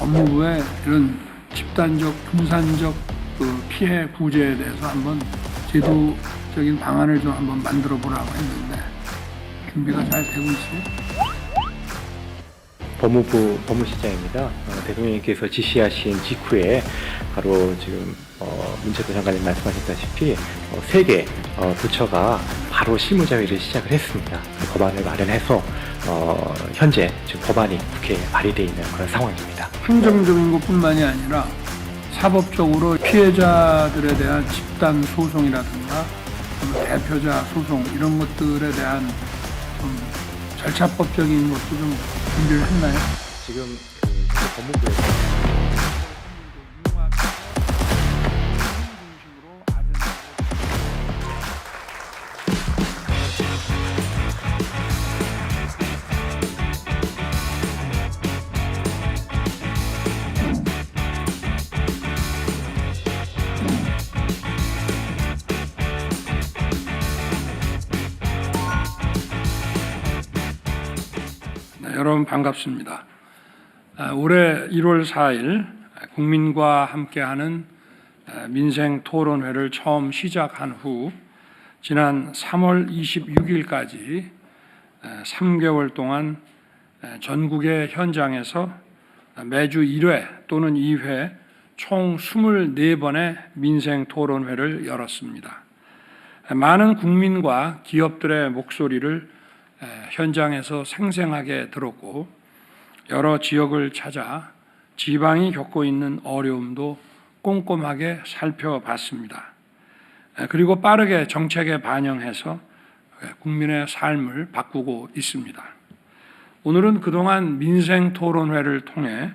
법무부의 이런 집단적, 분산적 그 피해 구제에 대해서 한번 제도적인 방안을 좀 한번 만들어 보라고 했는데 준비가 잘 되고 있어요. 법무부 법무실장입니다. 대통령님께서 지시하신 직후에 바로 지금 문체부 장관님 말씀하셨다시피 3개 부처가 바로 실무자회를 시작을 했습니다. 그 법안을 마련해서 현재 지금 법안이 국회에 발의되어 있는 그런 상황입니다. 행정적인 것뿐만이 아니라 사법적으로 피해자들에 대한 집단 소송이라든가 대표자 소송 이런 것들에 대한 좀 절차법적인 것도 좀 준비를 했나요? 지금 법무부에서 여러분 반갑습니다. 올해 1월 4일 국민과 함께하는 민생토론회를 처음 시작한 후 지난 3월 26일까지 3개월 동안 전국의 현장에서 매주 1회 또는 2회 총 24번의 민생토론회를 열었습니다. 많은 국민과 기업들의 목소리를 현장에서 생생하게 들었고 여러 지역을 찾아 지방이 겪고 있는 어려움도 꼼꼼하게 살펴봤습니다. 그리고 빠르게 정책에 반영해서 국민의 삶을 바꾸고 있습니다. 오늘은 그동안 민생토론회를 통해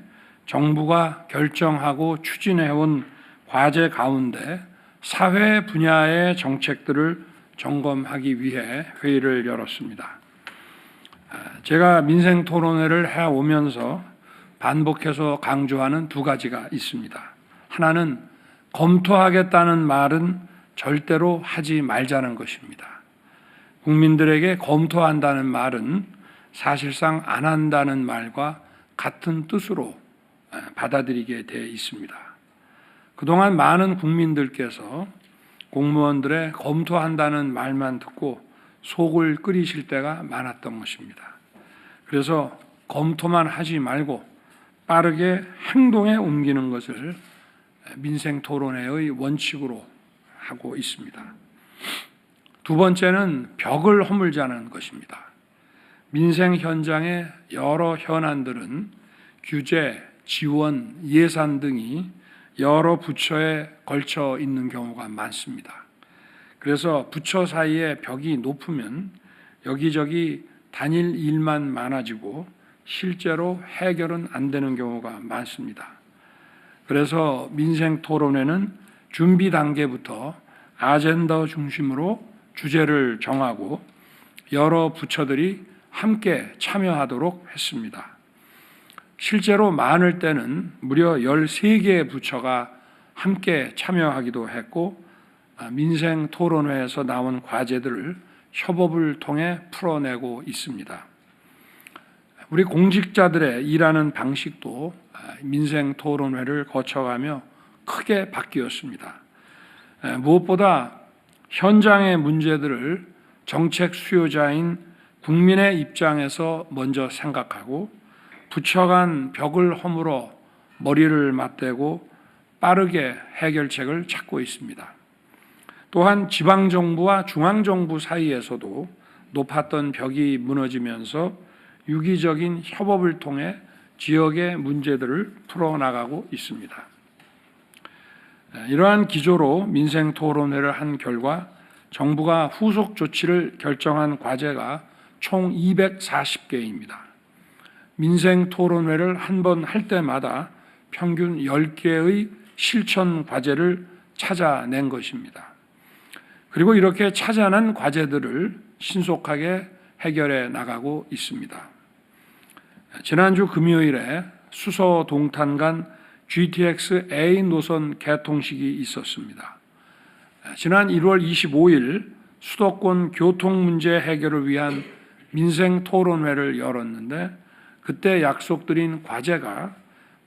정부가 결정하고 추진해온 과제 가운데 사회 분야의 정책들을 점검하기 위해 회의를 열었습니다. 제가 민생토론회를 해오면서 반복해서 강조하는 두 가지가 있습니다. 하나는 검토하겠다는 말은 절대로 하지 말자는 것입니다. 국민들에게 검토한다는 말은 사실상 안 한다는 말과 같은 뜻으로 받아들이게 돼 있습니다. 그동안 많은 국민들께서 공무원들의 검토한다는 말만 듣고 속을 끓이실 때가 많았던 것입니다. 그래서 검토만 하지 말고 빠르게 행동에 옮기는 것을 민생토론회의 원칙으로 하고 있습니다. 두 번째는 벽을 허물자는 것입니다. 민생 현장의 여러 현안들은 규제, 지원, 예산 등이 여러 부처에 걸쳐 있는 경우가 많습니다. 그래서 부처 사이에 벽이 높으면 여기저기 단일 일만 많아지고 실제로 해결은 안 되는 경우가 많습니다. 그래서 민생토론회는 준비 단계부터 아젠다 중심으로 주제를 정하고 여러 부처들이 함께 참여하도록 했습니다. 실제로 많을 때는 무려 13개의 부처가 함께 참여하기도 했고 민생토론회에서 나온 과제들을 협업을 통해 풀어내고 있습니다. 우리 공직자들의 일하는 방식도 민생토론회를 거쳐가며 크게 바뀌었습니다. 무엇보다 현장의 문제들을 정책 수요자인 국민의 입장에서 먼저 생각하고 부처 간 벽을 허물어 머리를 맞대고 빠르게 해결책을 찾고 있습니다. 또한 지방정부와 중앙정부 사이에서도 높았던 벽이 무너지면서 유기적인 협업을 통해 지역의 문제들을 풀어나가고 있습니다. 이러한 기조로 민생토론회를 한 결과 정부가 후속 조치를 결정한 과제가 총 240개입니다. 민생토론회를 한 번 할 때마다 평균 10개의 실천 과제를 찾아낸 것입니다. 그리고 이렇게 찾아낸 과제들을 신속하게 해결해 나가고 있습니다. 지난주 금요일에 수서 동탄 간 GTX A 노선 개통식이 있었습니다. 지난 1월 25일 수도권 교통 문제 해결을 위한 민생 토론회를 열었는데 그때 약속드린 과제가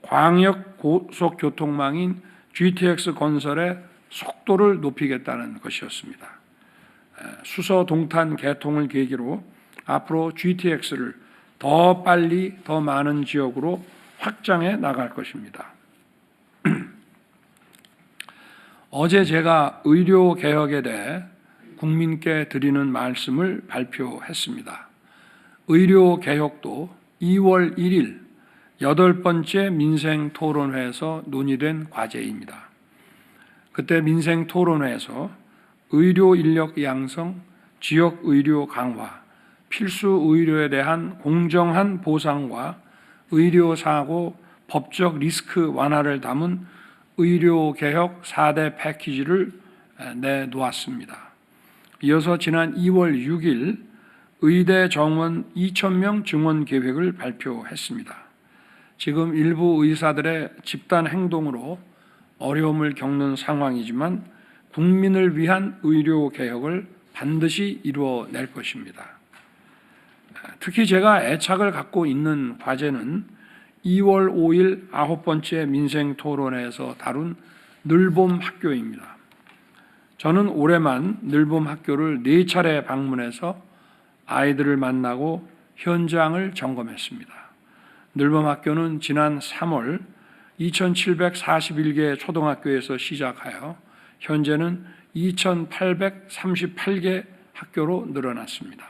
광역 고속교통망인 GTX 건설의 속도를 높이겠다는 것이었습니다. 수서 동탄 개통을 계기로 앞으로 GTX를 더 빨리 더 많은 지역으로 확장해 나갈 것입니다. 어제 제가 의료 개혁에 대해 국민께 드리는 말씀을 발표했습니다. 의료 개혁도 2월 1일 8번째 민생토론회에서 논의된 과제입니다. 그때 민생토론회에서 의료 인력 양성, 지역 의료 강화, 필수 의료에 대한 공정한 보상과 의료사고 법적 리스크 완화를 담은 의료개혁 4대 패키지를 내놓았습니다. 이어서 지난 2월 6일 의대 정원 2,000명 증원 계획을 발표했습니다. 지금 일부 의사들의 집단 행동으로 어려움을 겪는 상황이지만 국민을 위한 의료 개혁을 반드시 이루어낼 것입니다. 특히 제가 애착을 갖고 있는 과제는 2월 5일 9번째 민생토론회에서 다룬 늘봄 학교입니다. 저는 올해만 늘봄 학교를 4차례 방문해서 아이들을 만나고 현장을 점검했습니다. 늘봄 학교는 지난 3월 2,741개 초등학교에서 시작하여 현재는 2,838개 학교로 늘어났습니다.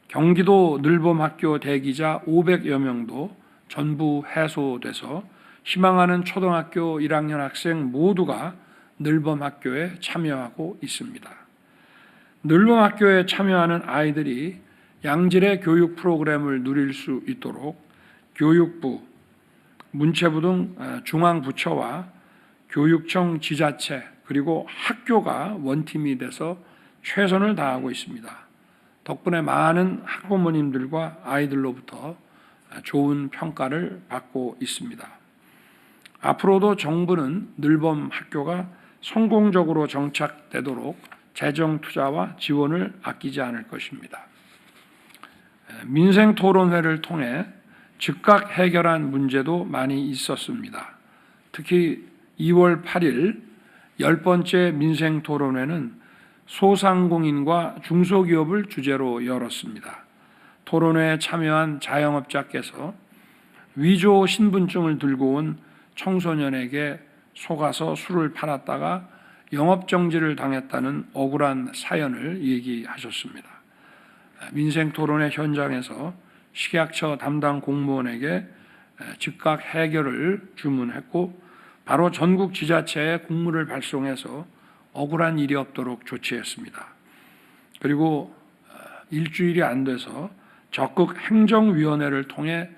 경기도 늘봄 학교 대기자 500여 명도 전부 해소돼서 희망하는 초등학교 1학년 학생 모두가 늘봄 학교에 참여하고 있습니다. 늘봄 학교에 참여하는 아이들이 양질의 교육 프로그램을 누릴 수 있도록 교육부, 문체부 등 중앙부처와 교육청, 지자체 그리고 학교가 원팀이 돼서 최선을 다하고 있습니다. 덕분에 많은 학부모님들과 아이들로부터 좋은 평가를 받고 있습니다. 앞으로도 정부는 늘봄 학교가 성공적으로 정착되도록 재정 투자와 지원을 아끼지 않을 것입니다. 민생토론회를 통해 즉각 해결한 문제도 많이 있었습니다. 특히 2월 8일 10번째 민생토론회는 소상공인과 중소기업을 주제로 열었습니다. 토론회에 참여한 자영업자께서 위조 신분증을 들고 온 청소년에게 속아서 술을 팔았다가 영업정지를 당했다는 억울한 사연을 얘기하셨습니다. 민생토론회 현장에서 식약처 담당 공무원에게 즉각 해결을 주문했고 바로 전국 지자체에 공문을 발송해서 억울한 일이 없도록 조치했습니다. 그리고 일주일이 안 돼서 적극 행정위원회를 통해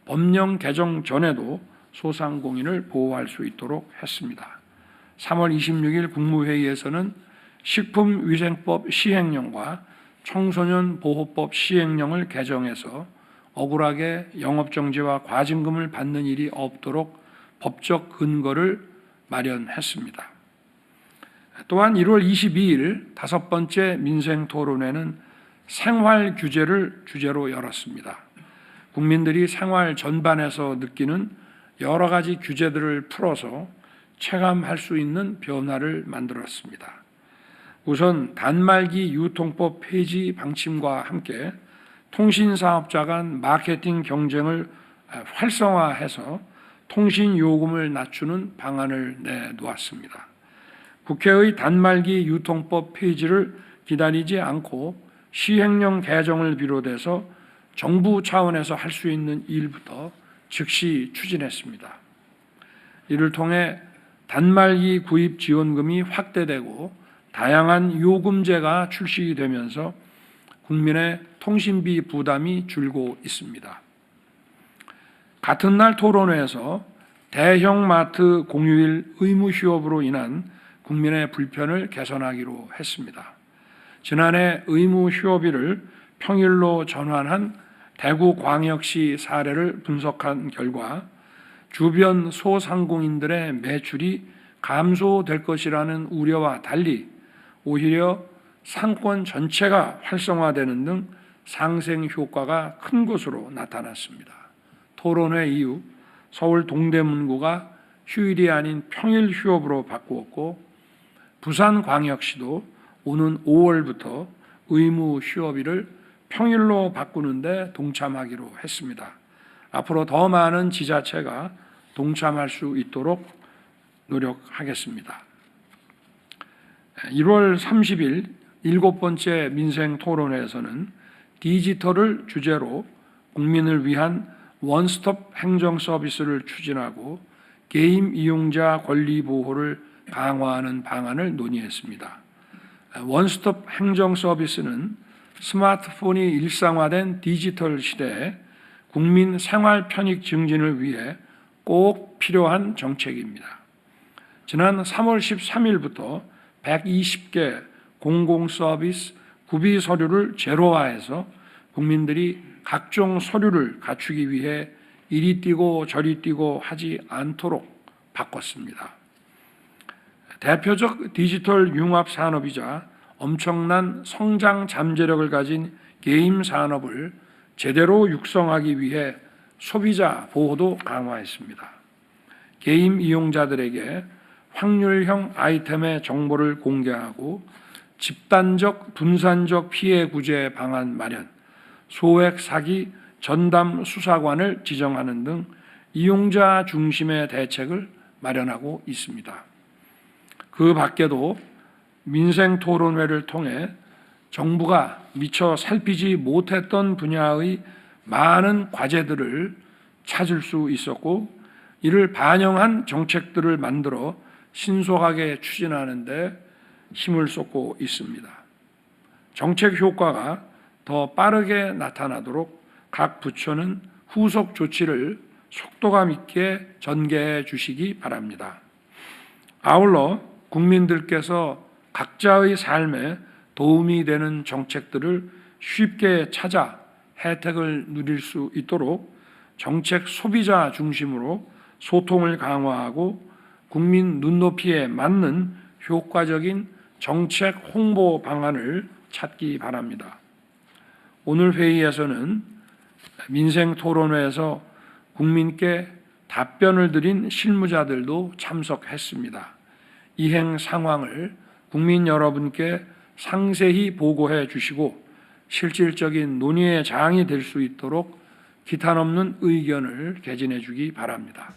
법령 개정 전에도 소상공인을 보호할 수 있도록 했습니다. 3월 26일 국무회의에서는 식품위생법 시행령과 청소년 보호법 시행령을 개정해서 억울하게 영업정지와 과징금을 받는 일이 없도록 법적 근거를 마련했습니다. 또한 1월 22일 5번째 민생토론회는 생활규제를 주제로 열었습니다. 국민들이 생활 전반에서 느끼는 여러 가지 규제들을 풀어서 체감할 수 있는 변화를 만들었습니다. 우선 단말기 유통법 폐지 방침과 함께 통신사업자 간 마케팅 경쟁을 활성화해서 통신요금을 낮추는 방안을 내놓았습니다. 국회의 단말기 유통법 폐지를 기다리지 않고 시행령 개정을 비롯해서 정부 차원에서 할 수 있는 일부터 즉시 추진했습니다. 이를 통해 단말기 구입 지원금이 확대되고 다양한 요금제가 출시되면서 국민의 통신비 부담이 줄고 있습니다. 같은 날 토론회에서 대형마트 공휴일 의무 휴업으로 인한 국민의 불편을 개선하기로 했습니다. 지난해 의무 휴업일을 평일로 전환한 대구광역시 사례를 분석한 결과 주변 소상공인들의 매출이 감소될 것이라는 우려와 달리 오히려 상권 전체가 활성화되는 등 상생 효과가 큰 것으로 나타났습니다. 토론회 이후 서울 동대문구가 휴일이 아닌 평일 휴업으로 바꾸었고 부산광역시도 오는 5월부터 의무 휴업일을 평일로 바꾸는데 동참하기로 했습니다. 앞으로 더 많은 지자체가 동참할 수 있도록 노력하겠습니다. 1월 30일 7번째 민생토론회에서는 디지털을 주제로 국민을 위한 원스톱 행정 서비스를 추진하고 게임 이용자 권리 보호를 강화하는 방안을 논의했습니다. 원스톱 행정 서비스는 스마트폰이 일상화된 디지털 시대에 국민 생활 편익 증진을 위해 꼭 필요한 정책입니다. 지난 3월 13일부터 120개 공공서비스 구비 서류를 제로화해서 국민들이 각종 서류를 갖추기 위해 이리 뛰고 저리 뛰고 하지 않도록 바꿨습니다. 대표적 디지털 융합 산업이자 엄청난 성장 잠재력을 가진 게임 산업을 제대로 육성하기 위해 소비자 보호도 강화했습니다. 게임 이용자들에게 확률형 아이템의 정보를 공개하고 집단적 분산적 피해 구제 방안 마련, 소액 사기 전담 수사관을 지정하는 등 이용자 중심의 대책을 마련하고 있습니다. 그 밖에도 민생 토론회를 통해 정부가 미처 살피지 못했던 분야의 많은 과제들을 찾을 수 있었고 이를 반영한 정책들을 만들어 신속하게 추진하는 데 힘을 쏟고 있습니다. 정책 효과가 더 빠르게 나타나도록 각 부처는 후속 조치를 속도감 있게 전개해 주시기 바랍니다. 아울러 국민들께서 각자의 삶에 도움이 되는 정책들을 쉽게 찾아 혜택을 누릴 수 있도록 정책 소비자 중심으로 소통을 강화하고 국민 눈높이에 맞는 효과적인 정책 홍보 방안을 찾기 바랍니다. 오늘 회의에서는 민생 토론회에서 국민께 답변을 드린 실무자들도 참석했습니다. 이행 상황을 국민 여러분께 상세히 보고해 주시고 실질적인 논의의 장이 될 수 있도록 기탄 없는 의견을 개진해 주기 바랍니다.